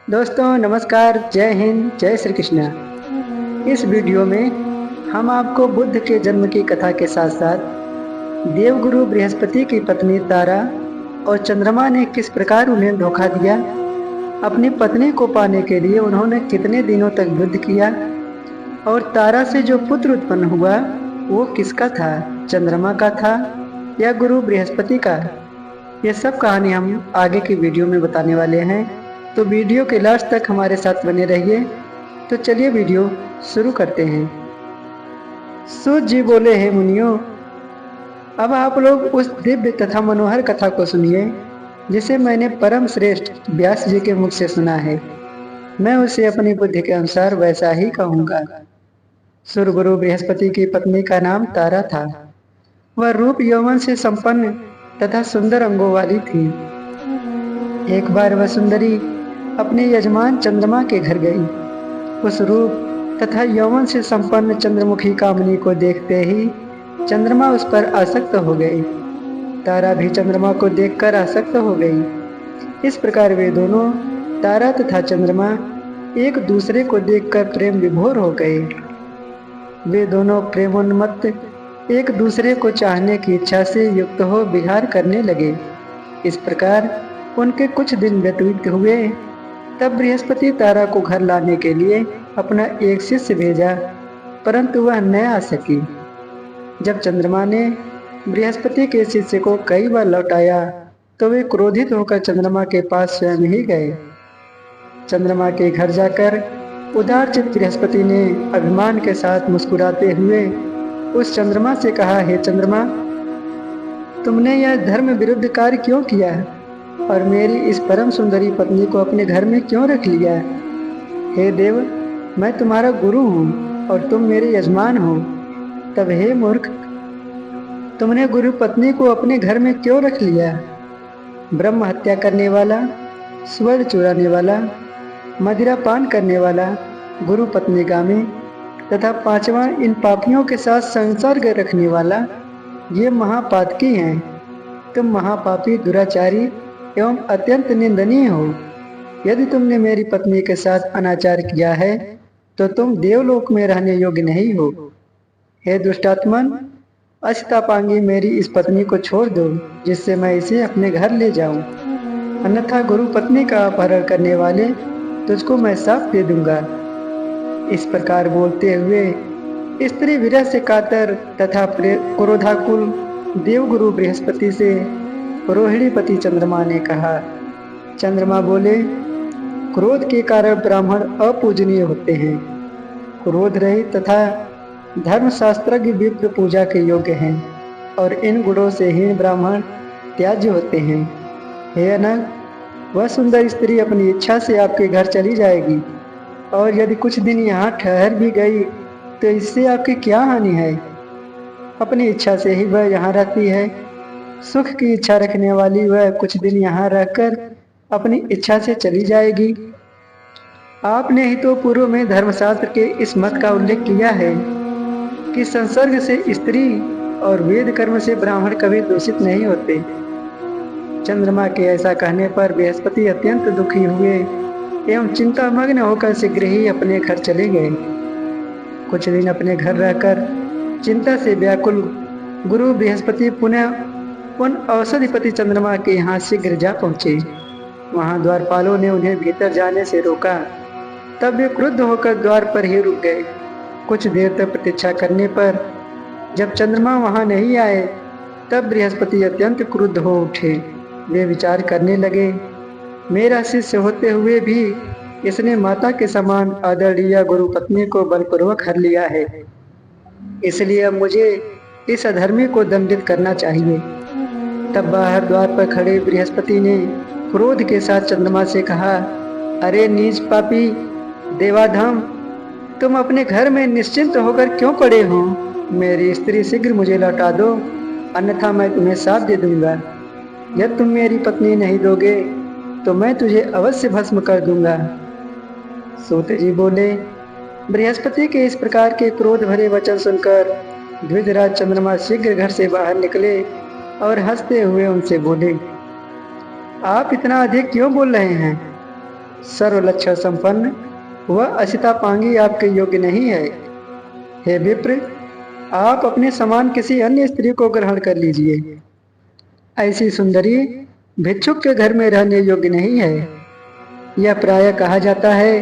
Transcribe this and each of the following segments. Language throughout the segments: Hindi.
दोस्तों नमस्कार, जय हिंद, जय श्री कृष्णा। इस वीडियो में हम आपको बुद्ध के जन्म की कथा के साथ साथ देवगुरु बृहस्पति की पत्नी तारा और चंद्रमा ने किस प्रकार उन्हें धोखा दिया, अपनी पत्नी को पाने के लिए उन्होंने कितने दिनों तक युद्ध किया और तारा से जो पुत्र उत्पन्न हुआ वो किसका था, चंद्रमा का था या गुरु बृहस्पति का। ये सब कहानी हम आगे की वीडियो में बताने वाले हैं, तो वीडियो के लास्ट तक हमारे साथ बने रहिए। तो चलिए वीडियो शुरू करते हैं। सूत जी बोले, हे मुनियों, अब आप लोग उस दिव्य तथा मनोहर कथा को सुनिए जिसे मैंने परम श्रेष्ठ व्यास जी के मुख से सुना है। मैं उसे अपनी बुद्धि के अनुसार वैसा ही कहूँगा। सुरगुरु बृहस्पति की पत्नी का नाम तारा था। वह रूप यौवन से संपन्न तथा सुंदर अंगों वाली थी। एक बार वह सुंदरी अपने यजमान चंद्रमा के घर गई। उस रूप तथा यौवन से संपन्न चंद्रमुखी कामनी को देखते ही चंद्रमा उस पर आसक्त हो गई। तारा भी चंद्रमा को देखकर आसक्त हो गई। इस प्रकार वे दोनों, तारा तथा चंद्रमा, एक दूसरे को देखकर प्रेम विभोर हो गए। वे दोनों प्रेमोन्मत्त एक दूसरे को चाहने की इच्छा से युक्त हो विहार करने लगे। इस प्रकार उनके कुछ दिन व्यतीत हुए। तब बृहस्पति तारा को घर लाने के लिए अपना एक शिष्य भेजा, परंतु वह न आ सकी। जब चंद्रमा ने बृहस्पति के शिष्य को कई बार लौटाया तो वे क्रोधित होकर चंद्रमा के पास स्वयं ही गए। चंद्रमा के घर जाकर उदारचित्त बृहस्पति ने अभिमान के साथ मुस्कुराते हुए उस चंद्रमा से कहा, हे चंद्रमा, तुमने यह धर्म विरुद्ध कार्य क्यों किया और मेरी इस परम सुंदरी पत्नी को अपने घर में क्यों रख लिया? हे देव, मैं तुम्हारा गुरु हूँ और तुम मेरे यजमान हो। तब हे मूर्ख, तुमने गुरु पत्नी को अपने घर में क्यों रख लिया? ब्रह्म हत्या करने वाला, स्वर्ण चुराने वाला, मदिरा पान करने वाला, गुरु पत्नीगामी तथा पांचवा इन पापियों के साथ संसर्ग रखने वाला, ये महापातकी हैं। तुम महापापी, दुराचारी एवं अत्यंत निंदनीय हो। यदि तुमने मेरी पत्नी के साथ अनाचार किया है तो तुम देवलोक में रहने योग्य नहीं हो। हे दुष्टात्मन, अश्तापांगी, मेरी इस पत्नी को छोड़ दो जिससे मैं इसे अपने घर ले जाऊं, अन्यथा गुरु पत्नी का अपहरण करने वाले तुझको मैं शाप दे दूंगा। इस प्रकार बोलते हुए स्त्री विरह से कातर तथा क्रोधाकुल देवगुरु बृहस्पति से रोहिणीपति चंद्रमा ने कहा। चंद्रमा बोले, क्रोध के कारण ब्राह्मण अपूजनीय होते हैं। क्रोध रहित तथा धर्मशास्त्रज्ञ विप्र पूजा के योग्य हैं और इन गुणों से हीन ब्राह्मण त्याज्य होते हैं। हे अनग, वह सुंदर स्त्री अपनी इच्छा से आपके घर चली जाएगी और यदि कुछ दिन यहाँ ठहर भी गई तो इससे आपकी क्या हानि है? अपनी इच्छा से ही वह यहाँ रहती है। सुख की इच्छा रखने वाली वह कुछ दिन यहाँ रहकर अपनी इच्छा से चली जाएगी। आपने ही तो पूर्व में धर्मशास्त्र के इस मत का उल्लेख किया है कि संसर्ग से स्त्री और वेद कर्म से ब्राह्मण कभी दूषित नहीं होते। चंद्रमा के ऐसा कहने पर बृहस्पति अत्यंत दुखी हुए एवं चिंतामग्न होकर शीघ्र ही अपने घर चले गए। कुछ दिन अपने घर रहकर चिंता से व्याकुल गुरु बृहस्पति पुनः उन औषधिपति चंद्रमा के यहाँ शीघ्र जा पहुँचे। वहाँ द्वारपालों ने उन्हें भीतर जाने से रोका। तब वे क्रुद्ध होकर द्वार पर ही रुक गए। कुछ देर तक प्रतीक्षा करने पर जब चंद्रमा वहाँ नहीं आए तब बृहस्पति अत्यंत क्रुद्ध हो उठे। वे विचार करने लगे, मेरा शिष्य होते हुए भी इसने माता के समान आदरणीय गुरु पत्नी को बलपूर्वक हर लिया है, इसलिए अब मुझे इस अधर्मी को दंडित करना चाहिए। तब बाहर द्वार पर खड़े बृहस्पति ने क्रोध के साथ चंद्रमा से कहा, अरे नीच पापी देवाधम, तुम अपने घर में निश्चिंत होकर क्यों पड़े हो? मेरी स्त्री शीघ्र मुझे लौटा दो, अन्यथा मैं तुम्हें शाप दे दूंगा। यदि तुम मेरी पत्नी नहीं दोगे तो मैं तुझे अवश्य भस्म कर दूंगा। सूत जी बोले, बृहस्पति के इस प्रकार के क्रोध भरे वचन सुनकर द्विजराज चंद्रमा शीघ्र घर से बाहर निकले और हंसते हुए उनसे बोले, आप इतना अधिक क्यों बोल रहे हैं? सर्व लक्षण संपन्न वह असिता पांगी आपके योग्य नहीं है। हे विप्र, आप अपने समान किसी अन्य स्त्री को ग्रहण कर लीजिए। ऐसी सुंदरी भिक्षुक के घर में रहने योग्य नहीं है। यह प्रायः कहा जाता है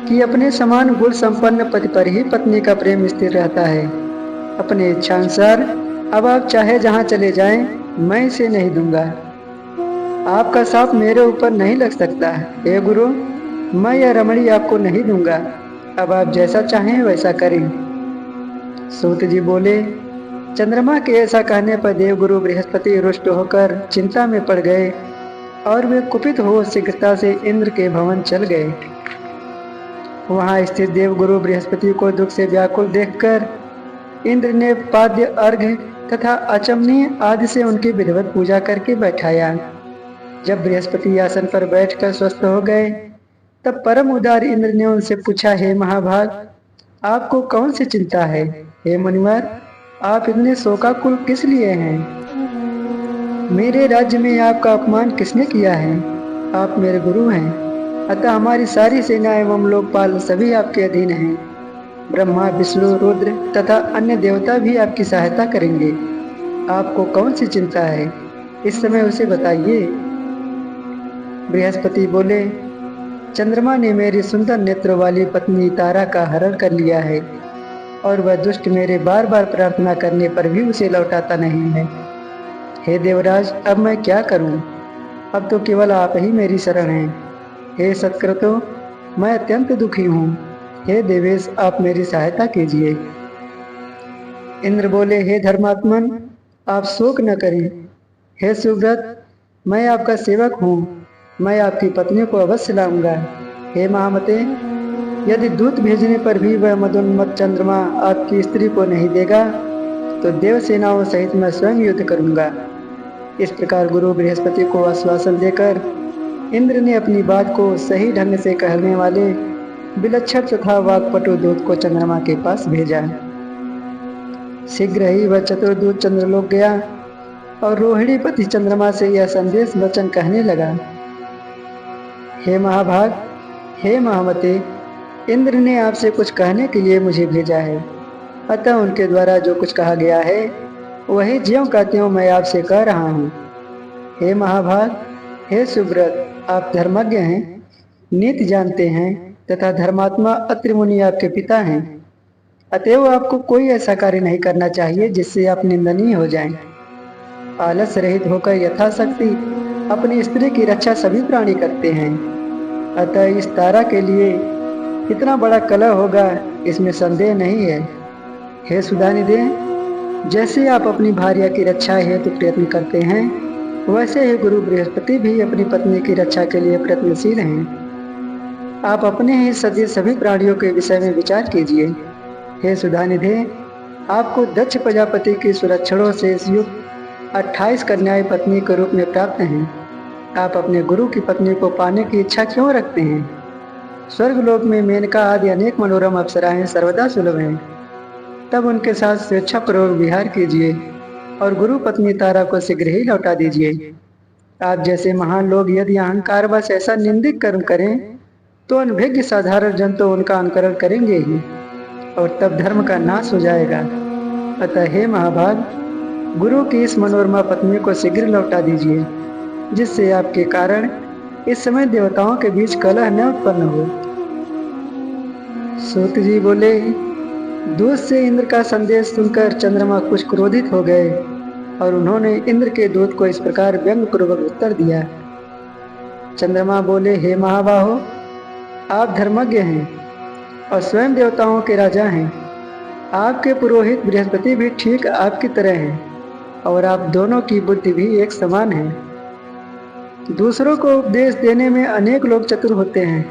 कि अपने समान गुण संपन्न पति पर ही पत्नी का प्रेम स्थिर रहता है। अपने इच्छानुसार अब आप चाहे जहां चले जाएं, मैं इसे नहीं दूंगा। आपका साप मेरे ऊपर नहीं लग सकता। हे गुरु, मैं यह रमणी आपको नहीं दूंगा। अब आप जैसा चाहें वैसा करें। सूत जी बोले, चंद्रमा के ऐसा कहने पर देवगुरु बृहस्पति रुष्ट होकर चिंता में पड़ गए और वे कुपित हो शीघ्रता से इंद्र के भवन चल गए। वहां स्थित देवगुरु बृहस्पति को दुख से व्याकुल देखकर इंद्र ने पाद्य अर्घ्य तथा अचमनीय आदि से उनकी विधिवत पूजा करके बैठाया। जब बृहस्पति आसन पर बैठकर स्वस्थ हो गए, तब परम उदार इंद्र ने उनसे पूछा, हे महाभाग, आपको कौन सी चिंता है? हे मुनिवर, आप इतने शोकाकुल किस लिए हैं? मेरे राज्य में आपका अपमान किसने किया है? आप मेरे गुरु हैं, अतः हमारी सारी सेना एवं लोकपाल सभी आपके अधीन हैं। ब्रह्मा, विष्णु, रुद्र तथा अन्य देवता भी आपकी सहायता करेंगे। आपको कौन सी चिंता है? इस समय उसे बताइए। बृहस्पति बोले, चंद्रमा ने मेरी सुंदर नेत्रों वाली पत्नी तारा का हरण कर लिया है और वह दुष्ट मेरे बार बार प्रार्थना करने पर भी उसे लौटाता नहीं है। हे देवराज, अब मैं क्या करूं? अब तो केवल आप ही मेरी शरण हैं। हे सत्कृतो, मैं अत्यंत दुखी हूँ। हे देवेश, आप मेरी सहायता कीजिए। इंद्र बोले, हे धर्मात्मन, आप शोक न करें। हे सुव्रत, मैं आपका सेवक हूँ, मैं आपकी पत्नी को अवश्य लाऊंगा। हे महामते, यदि दूत भेजने पर भी वह मदोन्मत्त चंद्रमा आपकी स्त्री को नहीं देगा, तो देव सेनाओं सहित मैं स्वयं युद्ध करूंगा। इस प्रकार गुरु बृहस्पति को आश्वासन देकर इंद्र ने अपनी बात को सही ढंग से कहने वाले विलक्षण तथा वाक्पटु दूत को चंद्रमा के पास भेजा। शीघ्र ही वह चतुर्दूत चंद्रलोक गया और रोहिणीपति चंद्रमा से यह संदेश वचन कहने लगा, हे महाभाग, हे महामते, इंद्र ने आपसे कुछ कहने के लिए मुझे भेजा है। अतः उनके द्वारा जो कुछ कहा गया है वही ज्यों का त्यों मैं आपसे कह रहा हूँ। हे महाभाग, हे सुब्रत, आप धर्मज्ञ हैं, नीति जानते हैं तथा धर्मात्मा अत्रि मुनि आपके पिता हैं। अतएव आपको कोई ऐसा कार्य नहीं करना चाहिए जिससे आप निंदनीय हो जाएं। आलस रहित होकर यथाशक्ति अपनी स्त्री की रक्षा सभी प्राणी करते हैं। अतः इस तारा के लिए इतना बड़ा कलह होगा, इसमें संदेह नहीं है। हे सुधानिधे, जैसे आप अपनी भार्या की रक्षा हेतु प्रयत्न करते हैं, वैसे ही गुरु बृहस्पति भी अपनी पत्नी की रक्षा के लिए प्रयत्नशील हैं। आप अपने ही सदी सभी प्राणियों के विषय में विचार कीजिए। हे सुधानिधे, आपको दक्ष प्रजापति की सुरक्षणों से युक्त 28 कन्याएं पत्नी के रूप में प्राप्त हैं। आप अपने गुरु की पत्नी को पाने की इच्छा क्यों रखते हैं? स्वर्गलोक में मेनका आदि अनेक मनोरम अप्सराएं सर्वदा सुलभ हैं। तब उनके साथ स्वेच्छापूर्वक विहार कीजिए और गुरु पत्नी तारा को शीघ्र ही लौटा दीजिए। आप जैसे महान लोग यदि अहंकार बस ऐसा निंदित कर्म करें, तो अनभिज्ञ साधारण जन तो उनका अनुकरण करेंगे ही और तब धर्म का नाश हो जाएगा। अतः हे महाभाग, गुरु की इस मनोरमा पत्नी को शीघ्र लौटा दीजिए, जिससे आपके कारण इस समय देवताओं के बीच कलह न उत्पन्न हो। सूत जी बोले, दूत से इंद्र का संदेश सुनकर चंद्रमा कुछ क्रोधित हो गए और उन्होंने इंद्र के दूत को इस प्रकार व्यंग पूर्वक उत्तर दिया। चंद्रमा बोले, हे महाबाहो, आप धर्मज्ञ हैं और स्वयं देवताओं के राजा हैं। आपके पुरोहित बृहस्पति भी ठीक आपकी तरह हैं और आप दोनों की बुद्धि भी एक समान है। दूसरों को उपदेश देने में अनेक लोग चतुर होते हैं,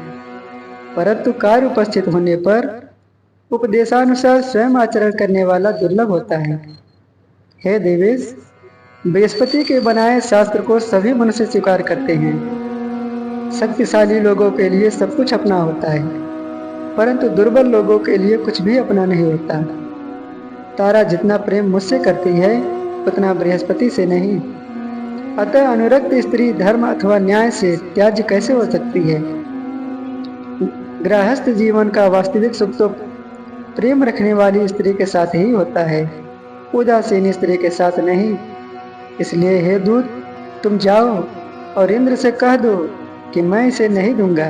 परंतु कार्य उपस्थित होने पर उपदेशानुसार स्वयं आचरण करने वाला दुर्लभ होता है। हे देवेश, बृहस्पति के बनाए शास्त्र को सभी मनुष्य स्वीकार करते हैं। शक्तिशाली लोगों के लिए सब कुछ अपना होता है, परंतु दुर्बल लोगों के लिए कुछ भी अपना नहीं होता। तारा जितना प्रेम मुझसे करती है, उतना बृहस्पति से नहीं। अतः अनुरक्त स्त्री धर्म अथवा न्याय से त्याज्य कैसे हो सकती है? गृहस्थ जीवन का वास्तविक सुख तो प्रेम रखने वाली स्त्री के साथ ही होता है, उदासीन स्त्री के साथ नहीं। इसलिए हे दूत, तुम जाओ और इंद्र से कह दो कि मैं इसे नहीं दूंगा।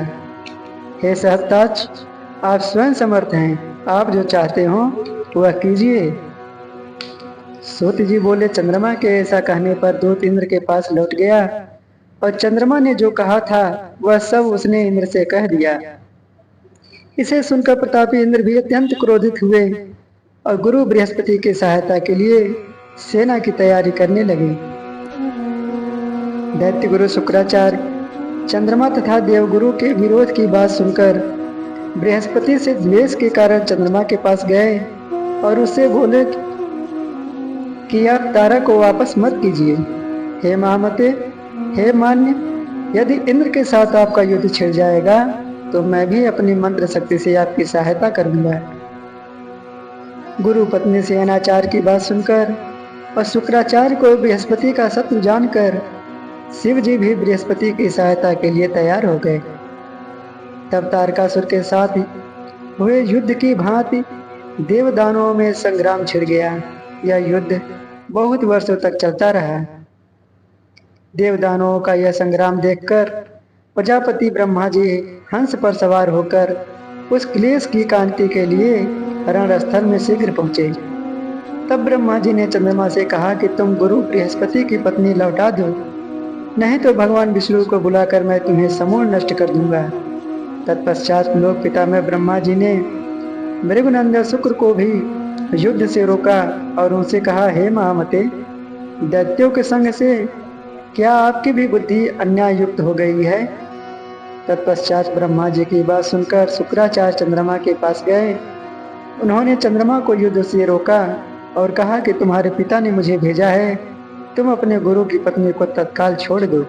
हे सहताज, आप स्वयं समर्थ हैं, आप जो चाहते हो वह कीजिए। सूत जी बोले, चंद्रमा के ऐसा कहने पर दूत इंद्र के पास लौट गया और चंद्रमा ने जो कहा था वह सब उसने इंद्र से कह दिया। इसे सुनकर प्रतापी इंद्र भी अत्यंत क्रोधित हुए और गुरु बृहस्पति की सहायता के लिए सेना की तैयारी करने लगे। दैत्य गुरु शुक्राचार्य चंद्रमा तथा देवगुरु के विरोध की बात सुनकर बृहस्पति से द्वेष के कारण चंद्रमा के पास गए और उससे बोले कि आप तारा को वापस मत कीजिए। हे महामते, हे मान्य, यदि इंद्र के साथ आपका युद्ध छिड़ जाएगा तो मैं भी अपनी मंत्र शक्ति से आपकी सहायता करूंगा। गुरु पत्नी से अनाचार की बात सुनकर और शुक्राचार्य को बृहस्पति का शत्रु जानकर शिव जी भी बृहस्पति की सहायता के लिए तैयार हो गए। तब तारकासुर के साथ हुए युद्ध की भांति देवदानवों में संग्राम छिड़ गया। यह युद्ध बहुत वर्षों तक चलता रहा। देवदानवों का यह संग्राम देखकर प्रजापति ब्रह्मा जी हंस पर सवार होकर उस क्लेश की कांति के लिए रणस्थल में शीघ्र पहुंचे। तब ब्रह्मा जी ने चंद्रमा से कहा कि तुम गुरु बृहस्पति की पत्नी लौटा दो, नहीं तो भगवान विष्णु को बुलाकर मैं तुम्हें समूल नष्ट कर दूंगा। तत्पश्चात लोक पितामह ब्रह्मा जी ने मृगनंदन शुक्र को भी युद्ध से रोका और उनसे कहा, हे महामते, दैत्यों के संग से क्या आपकी भी बुद्धि अन्याय युक्त हो गई है? तत्पश्चात ब्रह्मा जी की बात सुनकर शुक्राचार्य चंद्रमा के पास गए। उन्होंने चंद्रमा को युद्ध से रोका और कहा कि तुम्हारे पिता ने मुझे भेजा है, तुम अपने गुरु की पत्नी को तत्काल छोड़ दो।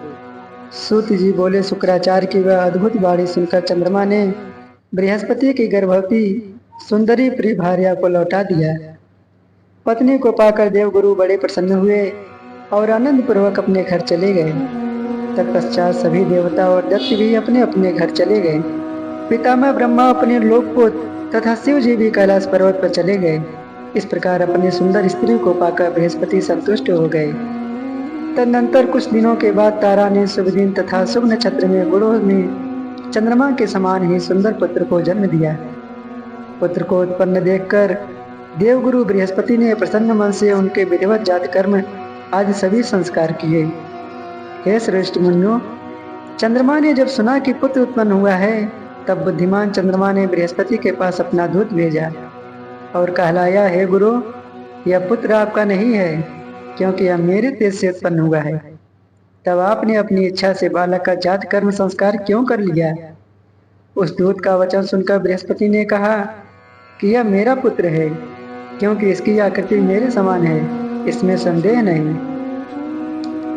सूत जी बोले, शुक्राचार्य की वह अद्भुत वाणी सुनकर चंद्रमा ने बृहस्पति की गर्भवती सुंदरी प्रिय भार्या को लौटा दिया। पत्नी को पाकर देवगुरु बड़े प्रसन्न हुए और आनंद पूर्वक अपने घर चले गए। तत्पश्चात सभी देवता और दैत्य भी अपने अपने घर चले गए। पितामह ब्रह्मा अपने लोक को तथा शिव जी भी कैलाश पर्वत पर चले गए। इस प्रकार अपनी सुंदर स्त्री को पाकर बृहस्पति संतुष्ट हो गए। तदनंतर कुछ दिनों के बाद तारा ने शुभ दिन तथा शुभ नक्षत्र में गुणों में चंद्रमा के समान ही सुंदर पुत्र को जन्म दिया। पुत्र को उत्पन्न देखकर देवगुरु बृहस्पति ने प्रसन्न मन से उनके विधिवत जात कर्म आदि सभी संस्कार किए। हे श्रेष्ठ मुनियों, चंद्रमा ने जब सुना कि पुत्र उत्पन्न हुआ है, तब बुद्धिमान चंद्रमा ने बृहस्पति के पास अपना दूत भेजा और कहलाया, हे गुरु, यह पुत्र आपका नहीं है, क्योंकि यह मेरे तेज से उत्पन्न हुआ है। तब आपने अपनी इच्छा से बालक का जात कर्म संस्कार क्यों कर लिया? उस दूत का वचन सुनकर बृहस्पति ने कहा कि यह मेरा पुत्र है, क्योंकि इसकी आकृति मेरे समान है, इसमें संदेह नहीं।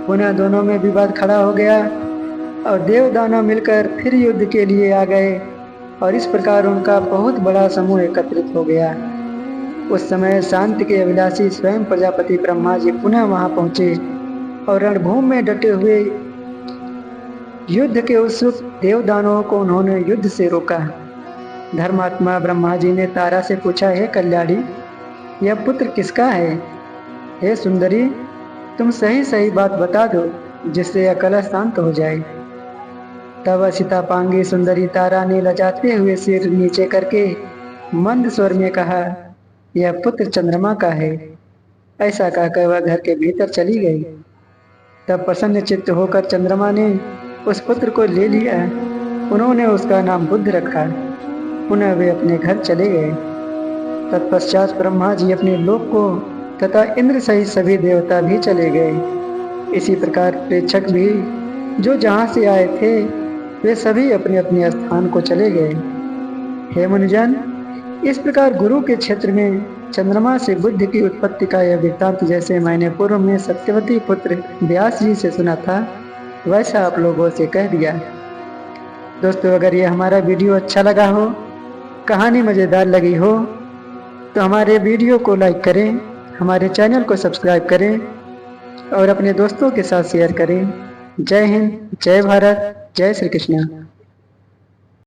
पुनः दोनों में विवाद खड़ा हो गया और देव दानव मिलकर फिर युद्ध के लिए आ गए और इस प्रकार उनका बहुत बड़ा समूह एकत्रित हो गया। उस समय शांति के अभिलाषी स्वयं प्रजापति ब्रह्मा जी पुनः वहां पहुंचे और रणभूमि में डटे हुए युद्ध के उत्सुक देवदानवों को उन्होंने युद्ध से रोका। धर्मात्मा ब्रह्मा जी ने तारा से पूछा, हे कल्याणी, यह पुत्र किसका है? हे सुंदरी, तुम सही सही बात बता दो, जिससे यह कलह शांत हो जाए। तब सीतापांगी सुंदरी तारा ने लजाते हुए सिर नीचे करके मंद स्वर में कहा, यह पुत्र चंद्रमा का है। ऐसा कहकर वह घर के भीतर चली गई। तब प्रसन्न चित्त होकर चंद्रमा ने उस पुत्र को ले लिया। उन्होंने उसका नाम बुद्ध रखा। पुनः वे अपने घर चले गए। तत्पश्चात ब्रह्मा जी अपने लोक को तथा इंद्र सहित सभी देवता भी चले गए। इसी प्रकार प्रेक्षक भी जो जहाँ से आए थे वे सभी अपने अपने स्थान को चले गए। हे मुनिजन, इस प्रकार गुरु के क्षेत्र में चंद्रमा से बुद्ध की उत्पत्ति का यह वृत्तांत जैसे मैंने पूर्व में सत्यवती पुत्र व्यास जी से सुना था, वैसा आप लोगों से कह दिया। दोस्तों, अगर ये हमारा वीडियो अच्छा लगा हो, कहानी मज़ेदार लगी हो, तो हमारे वीडियो को लाइक करें, हमारे चैनल को सब्सक्राइब करें और अपने दोस्तों के साथ शेयर करें। जय हिंद, जय भारत, जय श्री कृष्ण।